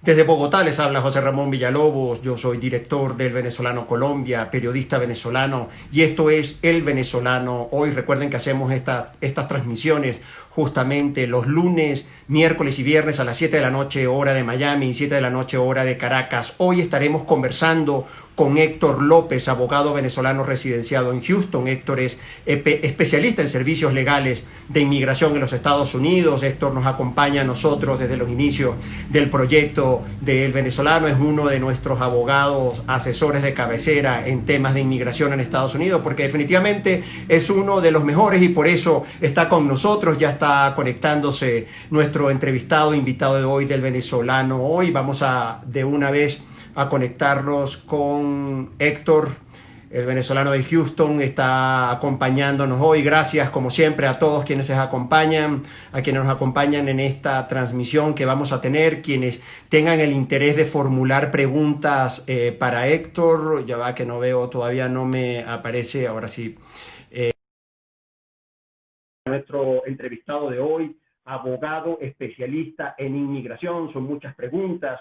Desde Bogotá les habla José Ramón Villalobos, yo soy director del Venezolano Colombia, periodista venezolano, y esto es El Venezolano. Hoy recuerden que hacemos estas transmisiones justamente los lunes, miércoles y viernes a las 7 de la noche hora de Miami y 7 de la noche hora de Caracas. Hoy estaremos conversando con Héctor López, abogado venezolano residenciado en Houston. Héctor es especialista en servicios legales de inmigración en los Estados Unidos. Héctor nos acompaña a nosotros desde los inicios del proyecto del Venezolano. Es uno de nuestros abogados asesores de cabecera en temas de inmigración en Estados Unidos, porque definitivamente es uno de los mejores y por eso está con nosotros. Ya está conectándose nuestro entrevistado, invitado de hoy del Venezolano. Hoy vamos de una vez a conectarnos con Héctor, el venezolano de Houston. Está acompañándonos hoy. Gracias, como siempre, a todos quienes nos acompañan en esta transmisión que vamos a tener. Quienes tengan el interés de formular preguntas para Héctor, ya va que no veo, todavía no me aparece, ahora sí. Nuestro entrevistado de hoy, abogado especialista en inmigración, son muchas preguntas.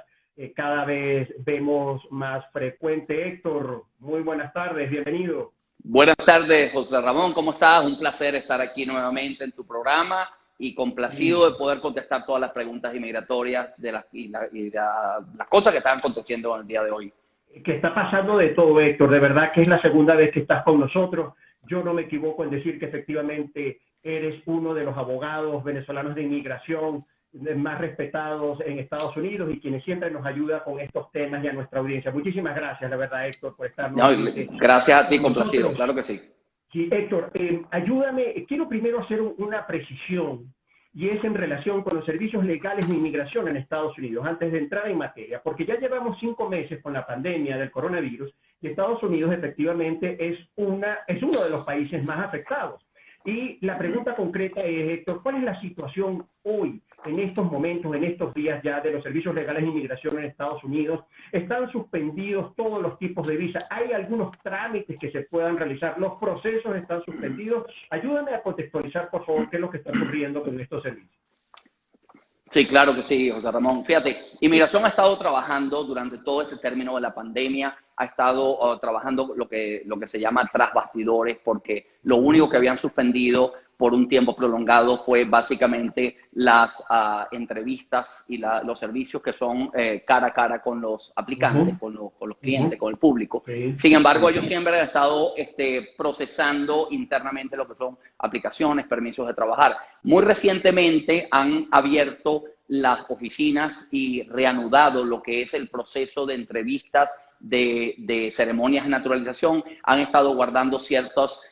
Cada vez vemos más frecuente. Héctor, muy buenas tardes, bienvenido. Buenas tardes, José Ramón, ¿cómo estás? Un placer estar aquí nuevamente en tu programa y complacido de poder contestar todas las preguntas inmigratorias de las cosas que están aconteciendo en el día de hoy. Que está pasando de todo, Héctor, de verdad que es la segunda vez que estás con nosotros. Yo no me equivoco en decir que efectivamente eres uno de los abogados venezolanos de inmigración más respetados en Estados Unidos y quienes siempre nos ayuda con estos temas y a nuestra audiencia. Muchísimas gracias, la verdad, Héctor, por estar gracias a ti, complacido, claro que sí. Sí, Héctor, ayúdame, quiero primero hacer una precisión, y es en relación con los servicios legales de inmigración en Estados Unidos, antes de entrar en materia, porque ya llevamos 5 meses con la pandemia del coronavirus, y Estados Unidos efectivamente es uno de los países más afectados. Y la pregunta concreta es, Héctor, ¿cuál es la situación hoy, en estos momentos, en estos días ya de los servicios legales de inmigración en Estados Unidos? ¿Están suspendidos todos los tipos de visa? ¿Hay algunos trámites que se puedan realizar? ¿Los procesos están suspendidos? Ayúdame a contextualizar, por favor, qué es lo que está ocurriendo con estos servicios. Sí, claro que sí, José Ramón. Fíjate, Inmigración ha estado trabajando durante todo este término de la pandemia, ha estado trabajando lo que se llama tras bastidores, porque lo único que habían suspendido por un tiempo prolongado fue básicamente las entrevistas y los servicios que son cara a cara con los aplicantes, con los clientes, con el público. Sin embargo, ellos siempre han estado procesando internamente lo que son aplicaciones, permisos de trabajar. Muy recientemente han abierto las oficinas y reanudado lo que es el proceso de entrevistas de ceremonias de naturalización. Han estado guardando ciertos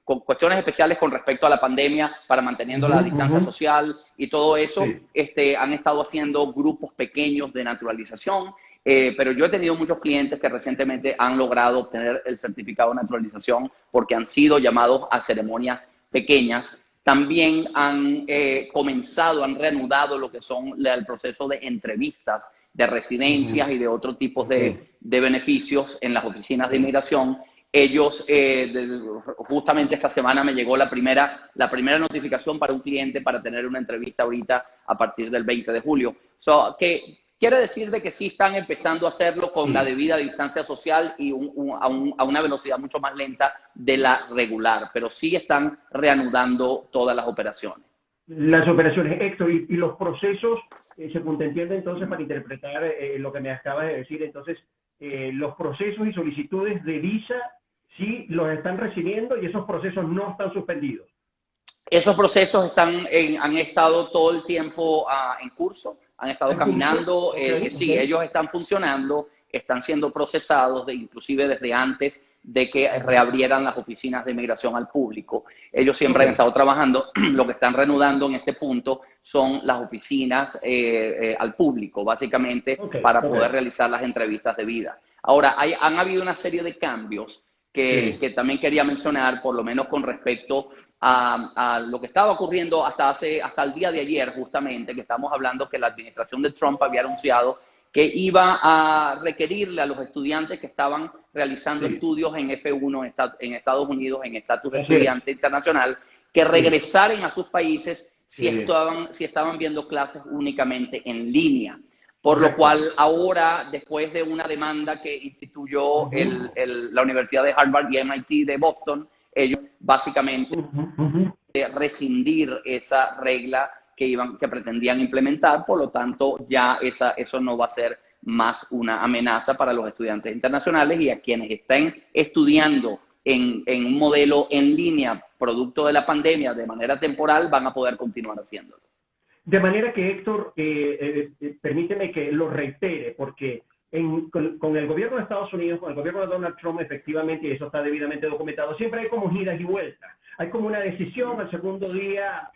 cuestiones especiales con respecto a la pandemia para manteniendo la distancia social y todo eso. Han estado haciendo grupos pequeños de naturalización, pero yo he tenido muchos clientes que recientemente han logrado obtener el certificado de naturalización porque han sido llamados a ceremonias pequeñas. También han han reanudado lo que son el proceso de entrevistas de residencias y de otros tipos de beneficios en las oficinas de inmigración. Ellos, justamente esta semana me llegó la primera notificación para un cliente para tener una entrevista ahorita a partir del 20 de julio. Que quiere decir de que sí están empezando a hacerlo con la debida distancia social y a una velocidad mucho más lenta de la regular, pero sí están reanudando todas las operaciones. Las operaciones, Héctor, y los procesos, según te entiendo entonces, para interpretar lo que me acabas de decir, entonces, los procesos y solicitudes de visa sí los están recibiendo y esos procesos no están suspendidos. Esos procesos han estado todo el tiempo en curso, han estado caminando, sí, ellos están funcionando, están siendo procesados, inclusive desde antes de que reabrieran las oficinas de inmigración al público. Ellos siempre han estado trabajando. Lo que están reanudando en este punto son las oficinas al público, básicamente, para poder realizar las entrevistas debidas. Ahora, han habido una serie de cambios que también quería mencionar, por lo menos con respecto a lo que estaba ocurriendo hasta el día de ayer, justamente, que estamos hablando que la administración de Trump había anunciado que iba a requerirle a los estudiantes que estaban realizando estudios en F1 en Estados Unidos, en estatus de estudiante internacional, que regresaran a sus países si estaban viendo clases únicamente en línea. Por lo cual ahora, después de una demanda que instituyó la Universidad de Harvard y MIT de Boston, ellos básicamente rescindir esa regla que pretendían implementar. Por lo tanto, ya eso no va a ser más una amenaza para los estudiantes internacionales, y a quienes estén estudiando en un modelo en línea producto de la pandemia de manera temporal van a poder continuar haciéndolo. De manera que, Héctor, permíteme que lo reitere, porque con el gobierno de Estados Unidos, con el gobierno de Donald Trump, efectivamente, y eso está debidamente documentado, siempre hay como giras y vueltas. Hay como una decisión, al segundo día,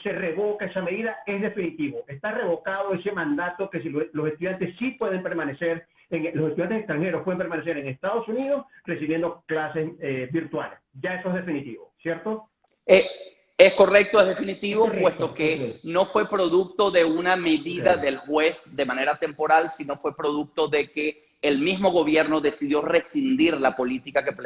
se revoca esa medida, es definitivo. Está revocado ese mandato que si los estudiantes sí pueden permanecer, los estudiantes extranjeros pueden permanecer en Estados Unidos recibiendo clases virtuales. Ya eso es definitivo, ¿cierto? Es correcto, es definitivo, puesto que no fue producto de una medida del juez de manera temporal, sino fue producto de que el mismo gobierno decidió rescindir la política que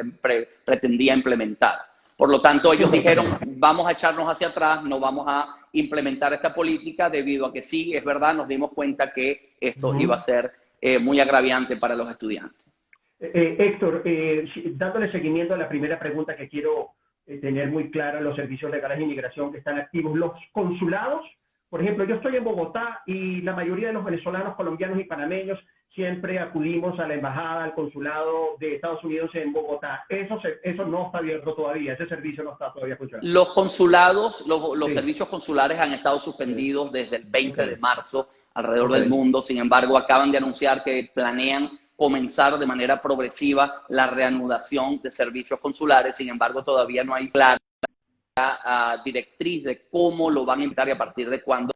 pretendía implementar. Por lo tanto, ellos dijeron, vamos a echarnos hacia atrás, no vamos a implementar esta política, debido a que sí, es verdad, nos dimos cuenta que esto iba a ser muy agraviante para los estudiantes. Héctor, dándole seguimiento a la primera pregunta que quiero tener muy clara, los servicios legales de inmigración que están activos, los consulados, por ejemplo, yo estoy en Bogotá y la mayoría de los venezolanos, colombianos y panameños siempre acudimos a la embajada, al consulado de Estados Unidos en Bogotá. Eso no está abierto todavía, ese servicio no está todavía funcionando. Los consulados, los servicios consulares han estado suspendidos desde el 20 de marzo alrededor del mundo. Sin embargo, acaban de anunciar que planean comenzar de manera progresiva la reanudación de servicios consulares. Sin embargo, todavía no hay clara directriz de cómo lo van a implementar y a partir de cuándo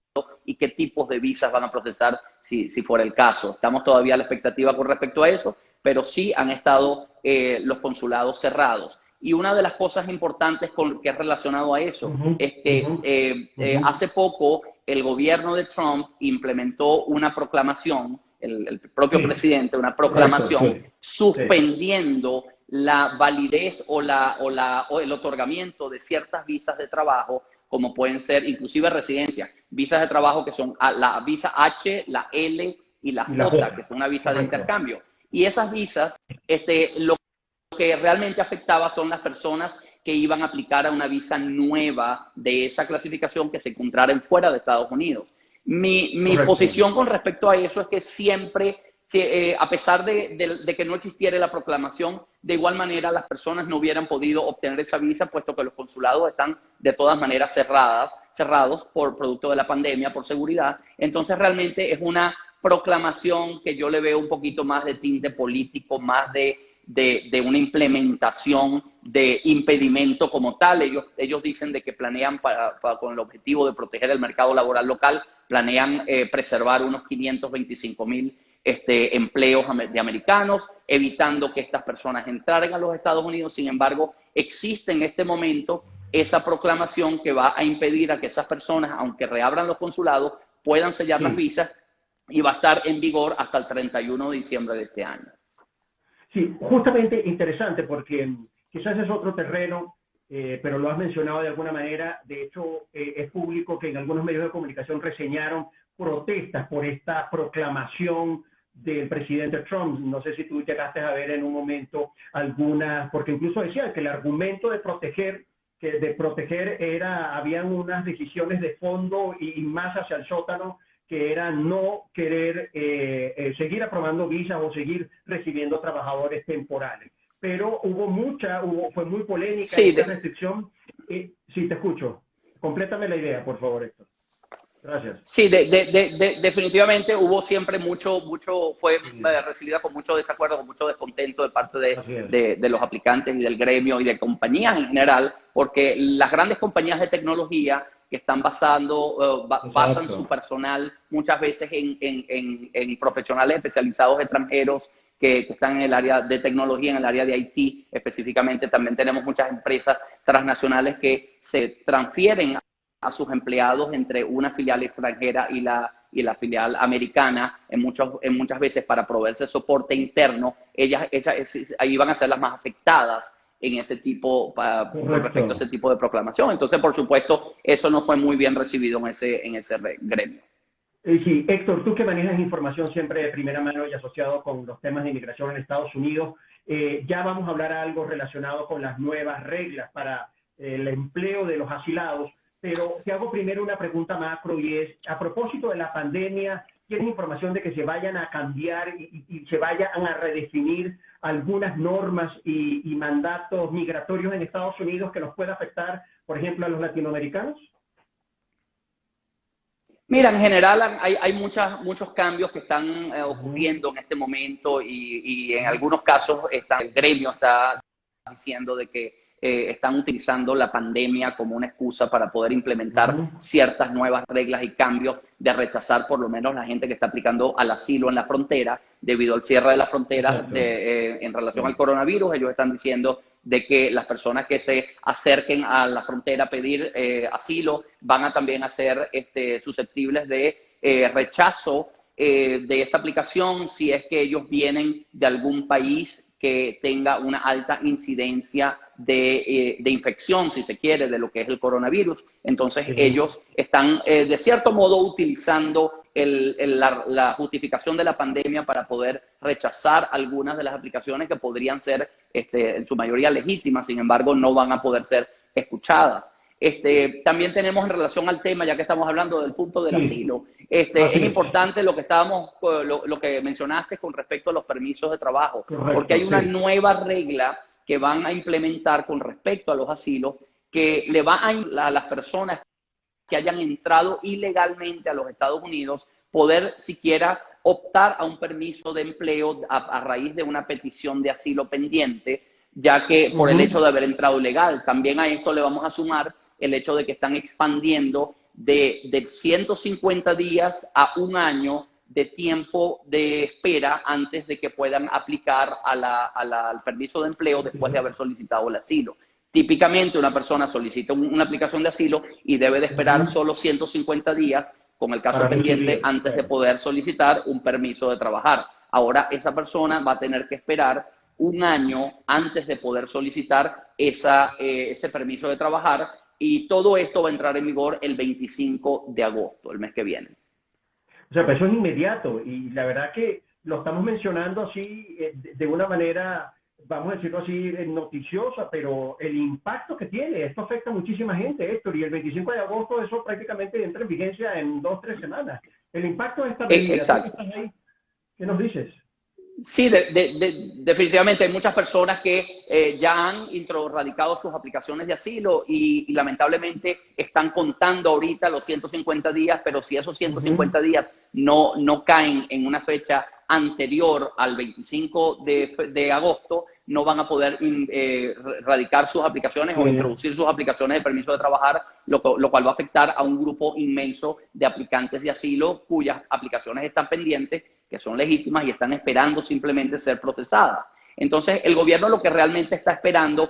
y qué tipos de visas van a procesar si fuera el caso. Estamos todavía a la expectativa con respecto a eso, pero sí han estado los consulados cerrados. Y una de las cosas importantes que es relacionado a eso es que hace poco el gobierno de Trump implementó una proclamación, el propio presidente, una proclamación suspendiendo la validez o el otorgamiento de ciertas visas de trabajo, como pueden ser inclusive residencia, visas de trabajo que son la visa H, la L y la J, que es una visa de intercambio. Y esas visas, lo que realmente afectaba son las personas que iban a aplicar a una visa nueva de esa clasificación que se encontraran fuera de Estados Unidos. Mi posición con respecto a eso es que siempre, a pesar de que no existiera la proclamación, de igual manera las personas no hubieran podido obtener esa visa, puesto que los consulados están de todas maneras cerrados por producto de la pandemia, por seguridad. Entonces realmente es una proclamación que yo le veo un poquito más de tinte político, más de una implementación de impedimento como tal. Ellos dicen de que planean, con el objetivo de proteger el mercado laboral local, planean preservar unos 525,000 empleos de americanos, evitando que estas personas entraran a los Estados Unidos. Sin embargo, existe en este momento esa proclamación que va a impedir a que esas personas, aunque reabran los consulados, puedan sellar las visas, y va a estar en vigor hasta el 31 de diciembre de este año. Sí, justamente interesante, porque quizás es otro terreno, pero lo has mencionado de alguna manera. De hecho, es público que en algunos medios de comunicación reseñaron protestas por esta proclamación del presidente Trump. No sé si tú llegaste a ver en un momento algunas, porque incluso decían que el argumento de proteger habían unas decisiones de fondo y más hacia el sótano, que era no querer seguir aprobando visas o seguir recibiendo trabajadores temporales. Pero fue muy polémica esta restricción. Sí, te escucho. Complétame la idea, por favor, Héctor. Gracias. Sí, definitivamente hubo siempre fue recibida con mucho desacuerdo, con mucho descontento de parte de los aplicantes y del gremio y de compañías en general, porque las grandes compañías de tecnología que están basan su personal muchas veces en profesionales especializados extranjeros que están en el área de tecnología, en el área de IT específicamente. También tenemos muchas empresas transnacionales que se transfieren a sus empleados entre una filial extranjera y la filial americana, muchas veces para proveerse soporte interno. Ellas ahí van a ser las más afectadas en ese tipo, con Correcto. respecto a ese tipo de proclamación. Entonces, por supuesto, eso no fue muy bien recibido en ese gremio. Sí, Héctor, tú que manejas información siempre de primera mano y asociado con los temas de inmigración en Estados Unidos, ya vamos a hablar algo relacionado con las nuevas reglas para el empleo de los asilados, pero te hago primero una pregunta macro y es, a propósito de la pandemia, ¿tienes información de que se vayan a cambiar y se vayan a redefinir algunas normas y mandatos migratorios en Estados Unidos que nos pueda afectar, por ejemplo, a los latinoamericanos? Mira, en general hay muchos cambios que están ocurriendo en este momento y en algunos casos el gremio está diciendo de que están utilizando la pandemia como una excusa para poder implementar ciertas nuevas reglas y cambios de rechazar por lo menos la gente que está aplicando al asilo en la frontera debido al cierre de la frontera en relación al coronavirus. Ellos están diciendo de que las personas que se acerquen a la frontera a pedir asilo van a también a ser susceptibles de rechazo de esta aplicación si es que ellos vienen de algún país que tenga una alta incidencia de infección, si se quiere, de lo que es el coronavirus. Entonces, ellos están, de cierto modo, utilizando la justificación de la pandemia para poder rechazar algunas de las aplicaciones que podrían ser, en su mayoría, legítimas, sin embargo, no van a poder ser escuchadas. También tenemos en relación al tema, ya que estamos hablando del punto del asilo, es importante lo que mencionaste con respecto a los permisos de trabajo, porque hay una nueva regla que van a implementar con respecto a los asilos que le va a las personas que hayan entrado ilegalmente a los Estados Unidos poder siquiera optar a un permiso de empleo a raíz de una petición de asilo pendiente, ya que por el hecho de haber entrado ilegal. También a esto le vamos a sumar el hecho de que están expandiendo de 150 días a un año de tiempo de espera antes de que puedan aplicar al permiso de empleo después de haber solicitado el asilo. Típicamente una persona solicita una aplicación de asilo y debe de esperar solo 150 días con el caso pendiente antes de poder solicitar un permiso de trabajar. Ahora esa persona va a tener que esperar un año antes de poder solicitar ese permiso de trabajar, y todo esto va a entrar en vigor el 25 de agosto, el mes que viene. O sea, pues eso es inmediato y la verdad que lo estamos mencionando así de una manera, vamos a decirlo así, noticiosa, pero el impacto que tiene, esto afecta a muchísima gente, Héctor, y el 25 de agosto eso prácticamente entra en vigencia en 2 o 3 semanas. El impacto de esta medida, exacto. ¿Qué nos dices? Sí, definitivamente hay muchas personas que ya han radicado sus aplicaciones de asilo y lamentablemente están contando ahorita los 150 días, pero si esos 150 días no caen en una fecha anterior al 25 de agosto, no van a poder radicar sus aplicaciones o introducir sus aplicaciones de permiso de trabajar, lo cual va a afectar a un grupo inmenso de aplicantes de asilo cuyas aplicaciones están pendientes, que son legítimas y están esperando simplemente ser procesadas. Entonces, el gobierno lo que realmente está esperando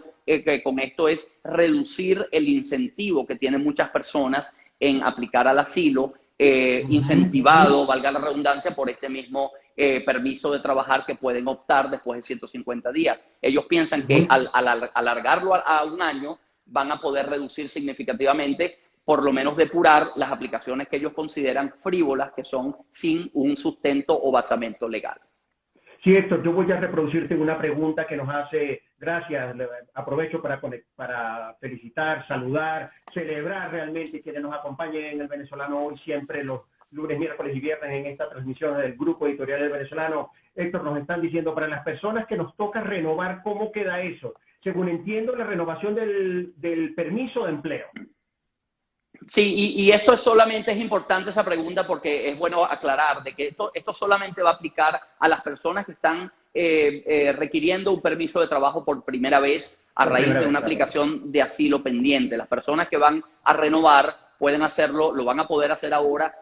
con esto es reducir el incentivo que tienen muchas personas en aplicar al asilo, incentivado, valga la redundancia, por este mismo permiso de trabajar que pueden optar después de 150 días. Ellos piensan que al alargarlo a un año van a poder reducir significativamente, por lo menos depurar las aplicaciones que ellos consideran frívolas, que son sin un sustento o basamento legal. Sí, Héctor, yo voy a reproducirte una pregunta que nos hace, gracias, aprovecho para felicitar, saludar, celebrar realmente quienes nos acompañen en el Venezolano hoy, siempre los lunes, miércoles y viernes en esta transmisión del Grupo Editorial del Venezolano. Héctor, nos están diciendo, para las personas que nos toca renovar, ¿cómo queda eso? Según entiendo, la renovación del permiso de empleo. Sí, y esto es importante esa pregunta porque es bueno aclarar de que esto solamente va a aplicar a las personas que están requiriendo un permiso de trabajo por primera vez a raíz de una aplicación de asilo pendiente. Las personas que van a renovar pueden hacerlo, lo van a poder hacer ahora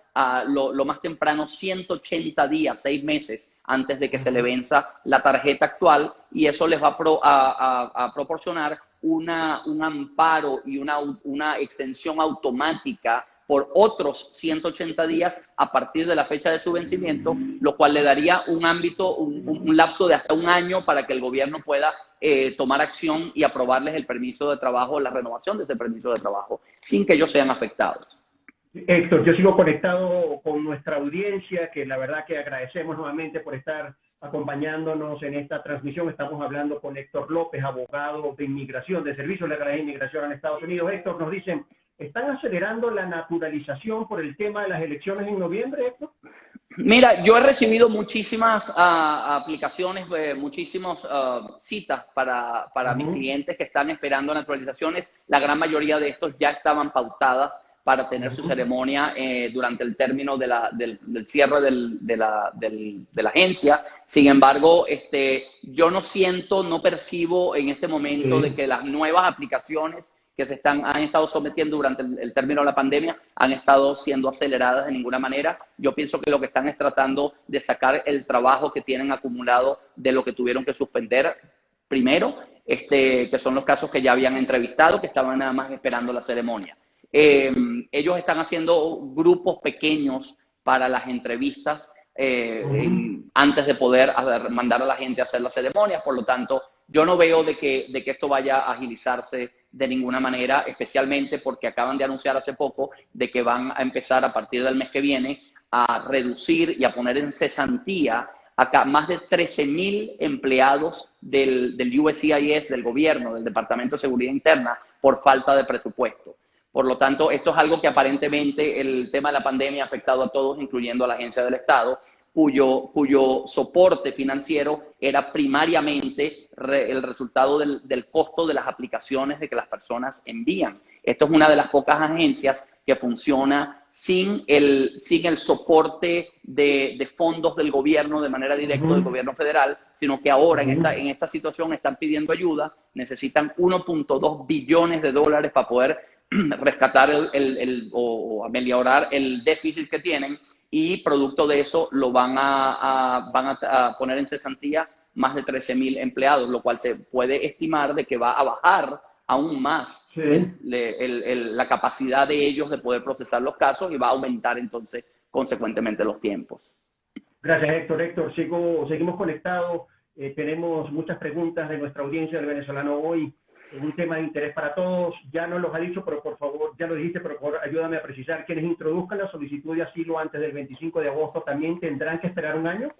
lo más temprano 180 días, 6 meses antes de que se le venza la tarjeta actual, y eso les va a proporcionar un amparo y una extensión automática por otros 180 días a partir de la fecha de su vencimiento, lo cual le daría un ámbito, un lapso de hasta un año para que el gobierno pueda tomar acción y aprobarles el permiso de trabajo, la renovación de ese permiso de trabajo, sin que ellos sean afectados. Héctor, yo sigo conectado con nuestra audiencia, que la verdad que agradecemos nuevamente por estar acompañándonos en esta transmisión. Estamos hablando con Héctor López, abogado de inmigración, de Servicios Legales de Inmigración en Estados Unidos. Héctor, nos dicen, ¿están acelerando la naturalización por el tema de las elecciones en noviembre, Héctor? Mira, yo he recibido muchísimas aplicaciones, muchísimas citas para mis clientes que están esperando naturalizaciones. La gran mayoría de estos ya estaban pautadas para tener su ceremonia durante el término del cierre de la agencia. Sin embargo, yo no percibo en este momento de que las nuevas aplicaciones que han estado sometiendo durante el término de la pandemia han estado siendo aceleradas de ninguna manera. Yo pienso que lo que están es tratando de sacar el trabajo que tienen acumulado de lo que tuvieron que suspender primero, que son los casos que ya habían entrevistado, que estaban nada más esperando la ceremonia. Ellos están haciendo grupos pequeños para las entrevistas antes de poder mandar a la gente a hacer la ceremonia. Por lo tanto, yo no veo de que esto vaya a agilizarse de ninguna manera, especialmente porque acaban de anunciar hace poco de que van a empezar a partir del mes que viene a reducir y a poner en cesantía acá más de 13,000 empleados del USCIS, del gobierno, del Departamento de Seguridad Interna, por falta de presupuesto. Por lo tanto, esto es algo que aparentemente el tema de la pandemia ha afectado a todos, incluyendo a la Agencia del Estado, cuyo soporte financiero era primariamente el resultado del costo de las aplicaciones de que las personas envían. Esto es una de las pocas agencias que funciona sin el soporte de fondos del gobierno de manera directa del gobierno federal, sino que ahora en esta situación están pidiendo ayuda, necesitan 1.2 billones de dólares para poder rescatar o ameliorar el déficit que tienen, y producto de eso lo van a poner en cesantía más de 13,000 empleados, lo cual se puede estimar de que va a bajar aún más la capacidad de ellos de poder procesar los casos, y va a aumentar entonces consecuentemente los tiempos. Gracias, Héctor. Héctor, seguimos conectados. Tenemos muchas preguntas de nuestra audiencia del venezolano hoy. Un tema de interés para todos. Ya nos los ha dicho, pero por favor, ya lo dijiste, pero por favor, ayúdame a precisar. Quienes introduzcan la solicitud de asilo antes del 25 de agosto, ¿también tendrán que esperar un año?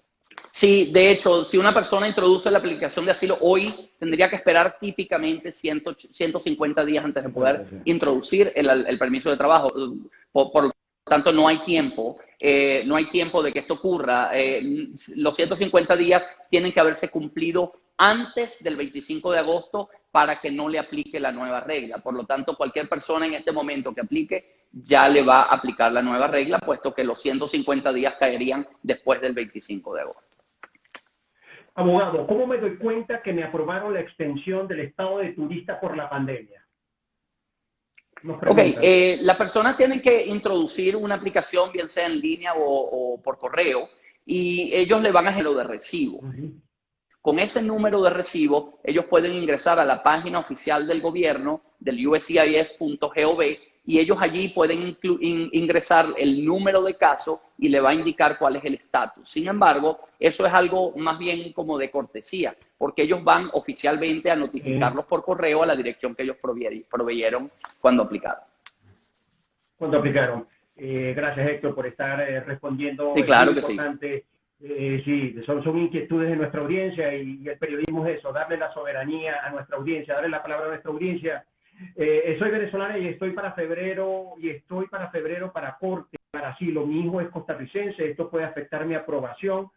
Sí, de hecho, si una persona introduce la aplicación de asilo hoy, tendría que esperar típicamente 150 días antes de poder introducir el permiso de trabajo. Por lo tanto, no hay tiempo. No hay tiempo de que esto ocurra. Los 150 días tienen que haberse cumplido antes del 25 de agosto para que no le aplique la nueva regla. Por lo tanto, cualquier persona en este momento que aplique ya le va a aplicar la nueva regla, puesto que los 150 días caerían después del 25 de agosto. Abogado, ¿cómo me doy cuenta que me aprobaron la extensión del estado de turista por la pandemia? Las personas tienen que introducir una aplicación, bien sea en línea o por correo, y ellos le van a generar de recibo. Con ese número de recibo, ellos pueden ingresar a la página oficial del gobierno, del uscis.gov, y ellos allí pueden ingresar el número de caso y le va a indicar cuál es el estatus. Sin embargo, eso es algo más bien como de cortesía, porque ellos van oficialmente a notificarlos por correo a la dirección que ellos proveyeron cuando aplicaron. Gracias, Héctor, por estar respondiendo. Sí, claro que sí. Sí, son inquietudes de nuestra audiencia, y el periodismo es eso, darle la soberanía a nuestra audiencia, darle la palabra a nuestra audiencia. Soy venezolana y estoy para febrero para corte, para asilo. Mi hijo es costarricense, esto puede afectar mi aprobación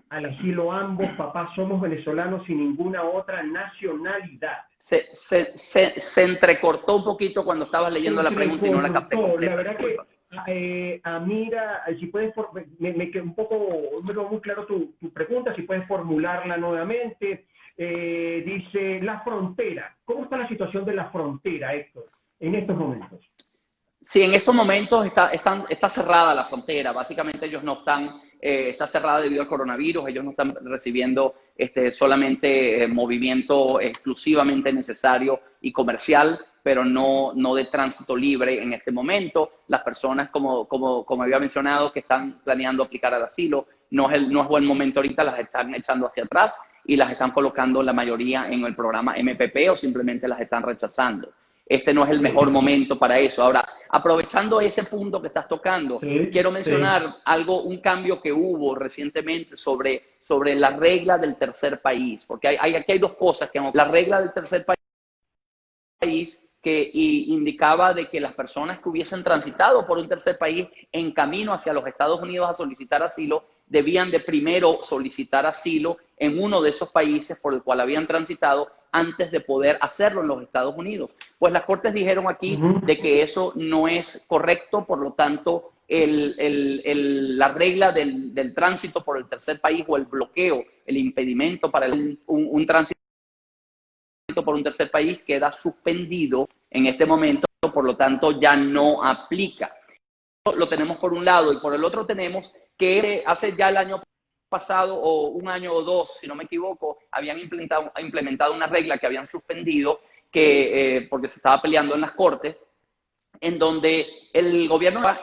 al asilo. Ambos papás somos venezolanos sin ninguna otra nacionalidad. Se entrecortó un poquito cuando estabas leyendo la pregunta y no la capté completa. La verdad que Amira, si puedes, me quedó muy claro tu pregunta, si puedes formularla nuevamente. Dice, la frontera. ¿Cómo está la situación de la frontera, Héctor, en estos momentos? Sí, en estos momentos está cerrada la frontera. Básicamente ellos no están está cerrada debido al coronavirus, ellos no están recibiendo solamente movimiento exclusivamente necesario y comercial, pero no de tránsito libre en este momento. Las personas, como había mencionado, que están planeando aplicar al asilo, no es buen momento ahorita, las están echando hacia atrás y las están colocando la mayoría en el programa MPP o simplemente las están rechazando. Este no es el mejor momento para eso. Ahora, aprovechando ese punto que estás tocando, quiero mencionar un cambio que hubo recientemente sobre la regla del tercer país, porque aquí hay dos cosas. La regla del tercer país que indicaba de que las personas que hubiesen transitado por un tercer país en camino hacia los Estados Unidos a solicitar asilo, debían de primero solicitar asilo en uno de esos países por el cual habían transitado antes de poder hacerlo en los Estados Unidos. Pues las cortes dijeron aquí de que eso no es correcto, por lo tanto, la regla del tránsito por el tercer país o el bloqueo, el impedimento para un tránsito por un tercer país queda suspendido en este momento, por lo tanto ya no aplica. Lo tenemos por un lado, y por el otro tenemos que hace ya el año pasado, o un año o dos, si no me equivoco, habían implementado una regla que habían suspendido porque se estaba peleando en las cortes, en donde el gobierno va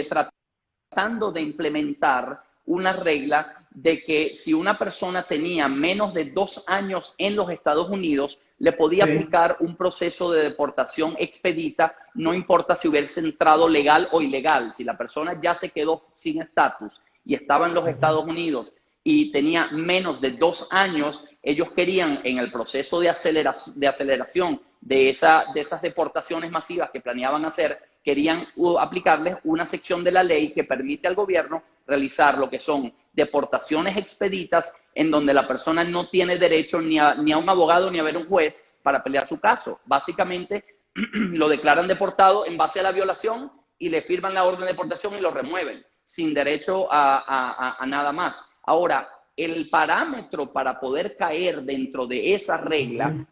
tratando de implementar una regla de que si una persona tenía menos de 2 años en los Estados Unidos, le podía aplicar un proceso de deportación expedita, no importa si hubiese entrado legal o ilegal. Si la persona ya se quedó sin estatus y estaba en los Estados Unidos y tenía menos de 2 años, ellos querían, en el proceso de aceleración de esas deportaciones masivas que planeaban hacer, querían aplicarles una sección de la ley que permite al gobierno realizar lo que son deportaciones expeditas, en donde la persona no tiene derecho ni a un abogado ni a ver un juez para pelear su caso. Básicamente lo declaran deportado en base a la violación y le firman la orden de deportación y lo remueven, sin derecho a nada más. Ahora, el parámetro para poder caer dentro de esa regla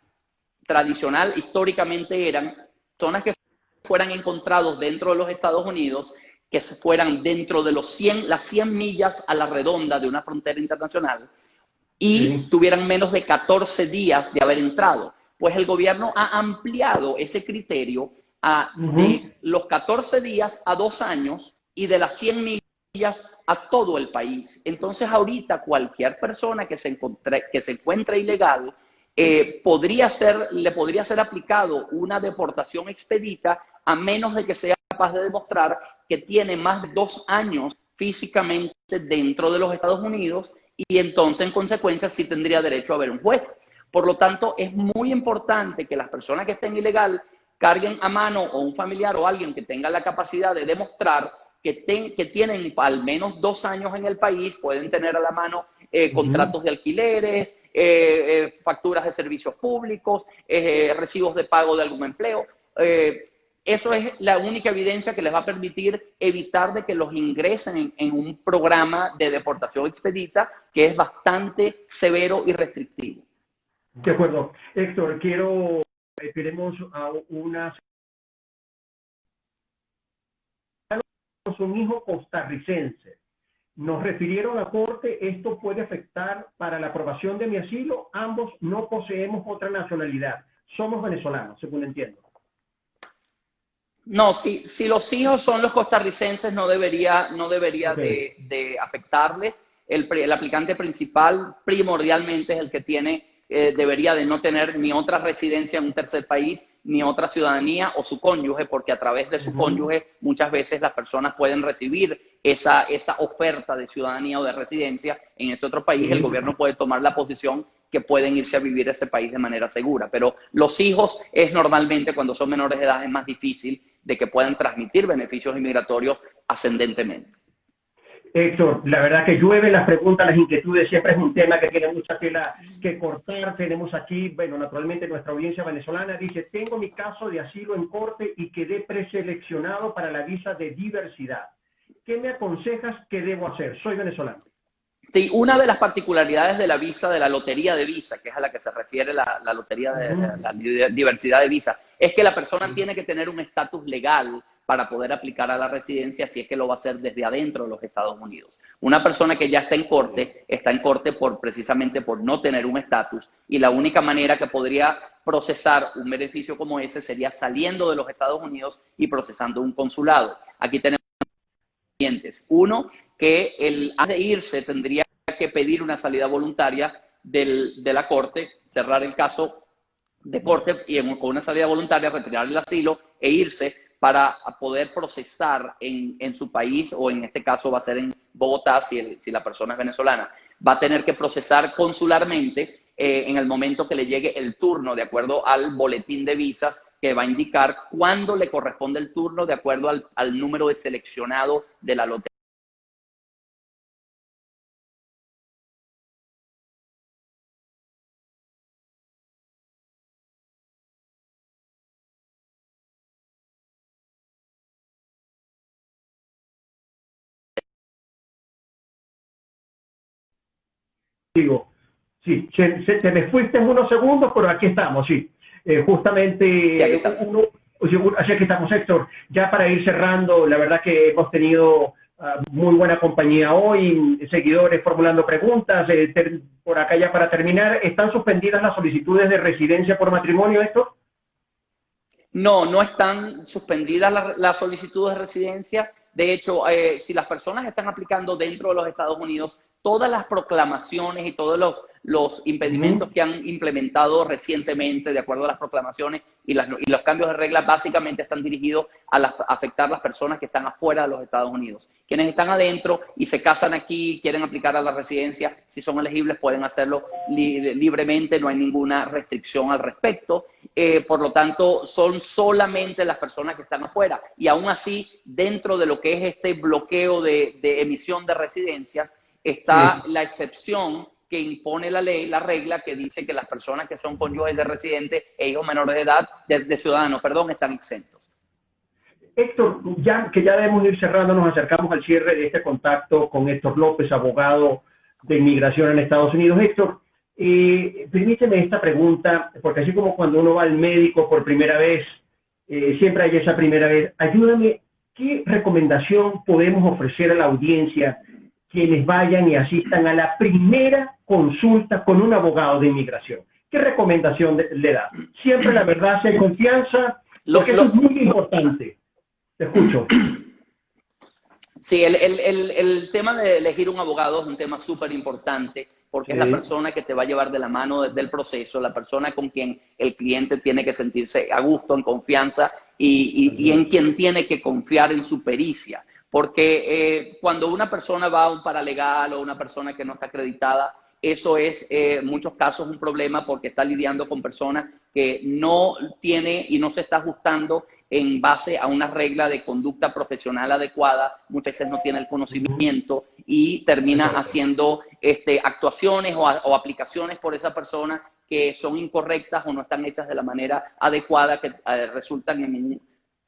tradicional históricamente eran personas que fueran encontrados dentro de los Estados Unidos, que se fueran dentro de las 100 millas a la redonda de una frontera internacional y tuvieran menos de 14 días de haber entrado. Pues el gobierno ha ampliado ese criterio de los 14 días a 2 años y de las 100 millas a todo el país. Entonces ahorita cualquier persona que se encuentre ilegal le podría ser aplicado una deportación expedita, a menos de que sea capaz de demostrar que tiene más de 2 años físicamente dentro de los Estados Unidos, y entonces en consecuencia sí tendría derecho a ver un juez. Por lo tanto, es muy importante que las personas que estén ilegal carguen a mano, o un familiar o alguien que tenga la capacidad de demostrar que tienen al menos 2 años en el país. Pueden tener a la mano contratos de alquileres, facturas de servicios públicos, recibos de pago de algún empleo. Eso es la única evidencia que les va a permitir evitar de que los ingresen en un programa de deportación expedita que es bastante severo y restrictivo. De acuerdo. Héctor, queremos a un hijo costarricense. Nos refirieron a corte, esto puede afectar para la aprobación de mi asilo. Ambos no poseemos otra nacionalidad. Somos venezolanos, según entiendo. No, si los hijos son los costarricenses, no debería de afectarles. El aplicante principal primordialmente es el que debería de no tener ni otra residencia en un tercer país, ni otra ciudadanía, o su cónyuge, porque a través de su cónyuge muchas veces las personas pueden recibir esa oferta de ciudadanía o de residencia en ese otro país. El gobierno puede tomar la posición que pueden irse a vivir a ese país de manera segura. Pero los hijos es normalmente, cuando son menores de edad, es más difícil de que puedan transmitir beneficios inmigratorios ascendentemente. Héctor, la verdad que llueve las preguntas, las inquietudes, siempre es un tema que tiene mucha tela que cortar. Tenemos aquí, bueno, naturalmente nuestra audiencia venezolana dice: tengo mi caso de asilo en corte y quedé preseleccionado para la visa de diversidad. ¿Qué me aconsejas que debo hacer? Soy venezolano. Sí, una de las particularidades de la visa, de la lotería de visa, que es a la que se refiere la lotería de la diversidad de visa, es que la persona tiene que tener un estatus legal para poder aplicar a la residencia, si es que lo va a hacer desde adentro de los Estados Unidos. Una persona que ya está en corte precisamente por no tener un estatus, y la única manera que podría procesar un beneficio como ese sería saliendo de los Estados Unidos y procesando un consulado. Aquí tenemos siguientes. Uno, que antes de irse tendría que pedir una salida voluntaria de la corte, cerrar el caso de corte y con una salida voluntaria retirar el asilo e irse para poder procesar en su país, o en este caso va a ser en Bogotá si la persona es venezolana. Va a tener que procesar consularmente en el momento que le llegue el turno, de acuerdo al boletín de visas, que va a indicar cuándo le corresponde el turno de acuerdo al número de seleccionado de la lotería. Digo, sí, se me fuiste en unos segundos, pero aquí estamos, sí. Justamente, Sí, aquí estamos. Así que estamos, Héctor. Ya para ir cerrando, la verdad que hemos tenido muy buena compañía hoy, seguidores formulando preguntas. Por acá ya para terminar, ¿están suspendidas las solicitudes de residencia por matrimonio, Héctor? No, no están suspendidas las solicitudes de residencia. De hecho, si las personas están aplicando dentro de los Estados Unidos, todas las proclamaciones y todos los impedimentos que han implementado recientemente, de acuerdo a las proclamaciones y los cambios de reglas, básicamente están dirigidos a afectar a las personas que están afuera de los Estados Unidos. Quienes están adentro y se casan aquí, quieren aplicar a la residencia, si son elegibles pueden hacerlo libremente, no hay ninguna restricción al respecto. Por lo tanto, son solamente las personas que están afuera. Y aún así, dentro de lo que es este bloqueo de emisión de residencias, está la excepción que impone la ley, la regla que dice que las personas que son cónyuges de residentes e hijos menores de edad, de ciudadanos, perdón, están exentos. Héctor, ya debemos ir cerrando, nos acercamos al cierre de este contacto con Héctor López, abogado de inmigración en Estados Unidos. Héctor, permíteme esta pregunta, porque así como cuando uno va al médico por primera vez, siempre hay esa primera vez. Ayúdame, ¿qué recomendación podemos ofrecer a la audiencia quienes vayan y asistan a la primera consulta con un abogado de inmigración? ¿Qué recomendación le da? Siempre la verdad, si hay confianza, porque eso es muy importante. Te escucho. Sí, el tema de elegir un abogado es un tema súper importante, porque es la persona que te va a llevar de la mano del proceso, la persona con quien el cliente tiene que sentirse a gusto, en confianza, y en quien tiene que confiar en su pericia. Porque cuando una persona va a un paralegal o una persona que no está acreditada, eso es en muchos casos un problema, porque está lidiando con personas que no tiene y no se está ajustando en base a una regla de conducta profesional adecuada. Muchas veces no tiene el conocimiento y termina haciendo actuaciones o aplicaciones por esa persona que son incorrectas o no están hechas de la manera adecuada, que resultan en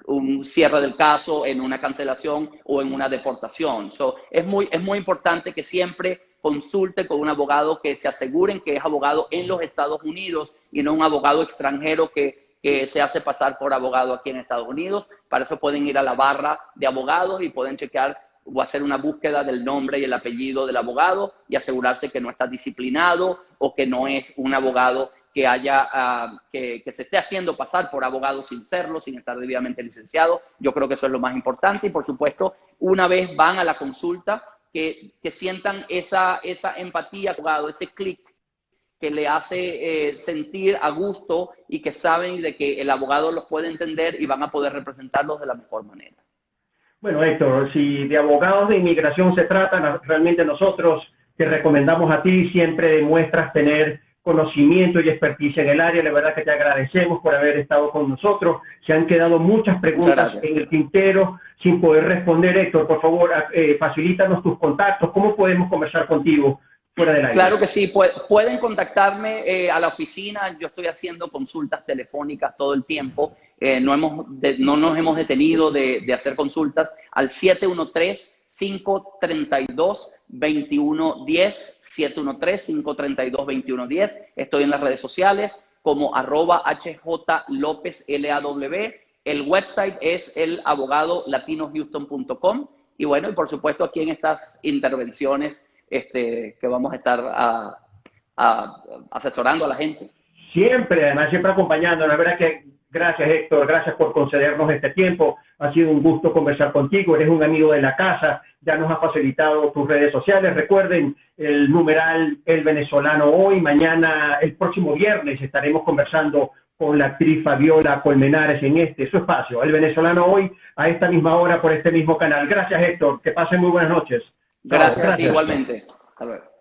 un cierre del caso, en una cancelación o en una deportación. Es muy importante que siempre consulte con un abogado, que se aseguren que es abogado en los Estados Unidos y no un abogado extranjero que se hace pasar por abogado aquí en Estados Unidos. Para eso pueden ir a la barra de abogados y pueden chequear o hacer una búsqueda del nombre y el apellido del abogado y asegurarse que no está disciplinado o que no es un abogado que que se esté haciendo pasar por abogado sin serlo, sin estar debidamente licenciado. Yo creo que eso es lo más importante. Y por supuesto, una vez van a la consulta, que sientan esa empatía, abogado, ese clic que le hace sentir a gusto y que saben de que el abogado los puede entender y van a poder representarlos de la mejor manera. Bueno, Héctor, si de abogados de inmigración se trata, realmente nosotros te recomendamos a ti. Siempre demuestras tener conocimiento y experticia en el área. La verdad que te agradecemos por haber estado con nosotros. Se han quedado muchas preguntas en el tintero sin poder responder. Héctor, por favor, facilítanos tus contactos. ¿Cómo podemos conversar contigo fuera del aire? Claro que sí, pueden contactarme a la oficina. Yo estoy haciendo consultas telefónicas todo el tiempo. No nos hemos detenido de hacer consultas al 713-532-2110, 713-532-2110. Estoy en las redes sociales como @HJLopezLAW. El website es elabogadolatinoshouston.com Y bueno, y por supuesto aquí en estas intervenciones que vamos a estar asesorando a la gente. Siempre, además, siempre acompañándonos. La verdad que gracias, Héctor, gracias por concedernos este tiempo. Ha sido un gusto conversar contigo. Eres un amigo de la casa. Ya nos has facilitado tus redes sociales. Recuerden el numeral El Venezolano Hoy. Mañana, el próximo viernes, estaremos conversando con la actriz Fabiola Colmenares en su espacio, El Venezolano Hoy, a esta misma hora por este mismo canal. Gracias, Héctor. Que pasen muy buenas noches. Gracias a ti igualmente. Hasta luego.